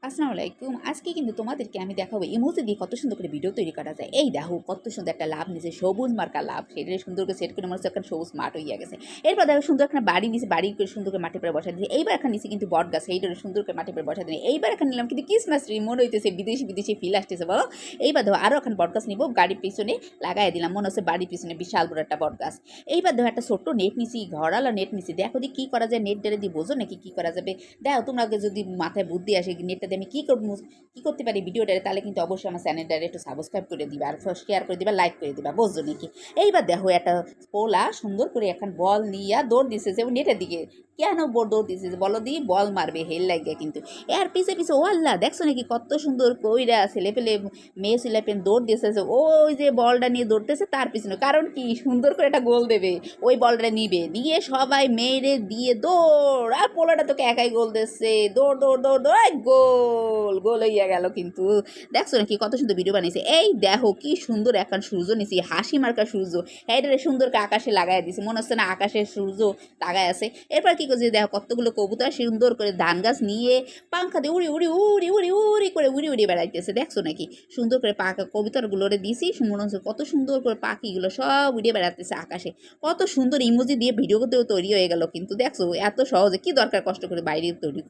আসসালামু আলাইকুম। আজকে কিন্তু তোমাদেরকে আমি দেখাবো ইমোজি দিয়ে কত সুন্দর করে ভিডিও তৈরি করা যায়। এই দেখো কত সুন্দর একটা লাভ নিচে সবুজ মার্কা লাভ। সেটা সুন্দর করে সেট করে মনে হচ্ছে একটা সবুজ মাঠ হইয়া গেছে। এরপর দেখো সুন্দর একটা বাড়ি নিচে বাড়ি করে সুন্দর করে মাটির পরে বসাই দিয়েছে। এইবার একটা নিচে কিন্তু বট গাছ সেইটা সুন্দর করে মাটির পরে বসাই দিই। এইবার এখন নিলাম কিন্তু ক্রিসমাস ট্রি মনে হইতেছে বিদেশি ফিল আসতেছে বলো। এইবার দেখো আরও এখন বট গাছ নিবো গাড়ির পিছনে লাগাই দিলাম। মনে হচ্ছে বাড়ির পিছনে বিশাল বড় একটা বট গাছ। এইবার দেখো একটা ছোট্ট নেট নিছি ঘরালো নেট নিছি। দেখো দি কি করা যায় নেট ডেরে দিয়ে বোঝো নাকি কি করা যাবে। দেখো তোমরা যদি মাথায় বুদ্ধি আসে নেটটা দিয়ে আমি কি করতে পারি ভিডিওটারে তাহলে কিন্তু অবশ্যই আমার চ্যানেলটারে একটু সাবস্ক্রাইব করে দিবা আর শেয়ার করে দিবা লাইক করে দিবা বুঝছো নাকি। এইবার দেখো একটা পোলা সুন্দর করে এখন বল নিয়ে দৌড় দিছে যে নেটের দিকে কেন দৌড় দিছে বলো দি বল মারবে হেল লাগে কিন্তু এর পিছে পিছে ও আল্লাহ দেখছো নাকি কত সুন্দর কইরা ছেলে পেলে মেয়ে ছেলে পেন দৌড় দিয়েছে যে ওই যে বলটা নিয়ে দৌড়তেছে তার পিছনে কারণ কি সুন্দর করে একটা গোল দেবে ওই বলটা নিয়ে সবাই মেয়েরে দিয়ে দৌড় আর পোলাটা তোকে একাই গোল দিচ্ছে দৌড় দৌড় দৌড় দৌড় গোল গোল হইয়া গেল কিন্তু দেখছো নাকি কত সুন্দর ভিডিও বানিয়েছে এই দেখো কি সুন্দর এখন সূর্য নিছি হাসি মার্কা সূর্য এইটারে সুন্দর করে আকাশে লাগাই দিছে মনে হচ্ছে না আকাশে সূর্য তাকায় আছে এরপর কি করছে দেখো কতগুলো কবুতর সুন্দর করে ধান গাছ নিয়ে পাংখা দিয়ে উড়ি বেড়াইতেছে দেখছো নাকি সুন্দর করে পাখা কবুতরগুলোরে দিছি মনে হচ্ছে কত সুন্দর করে পাখিগুলো সব উড়ে বেড়াতেছে আকাশে কত সুন্দর ইমোজি দিয়ে ভিডিও তৈরি হয়ে গেল কিন্তু দেখছো এত সহজে কি দরকার কষ্ট করে বাইরে তৈরি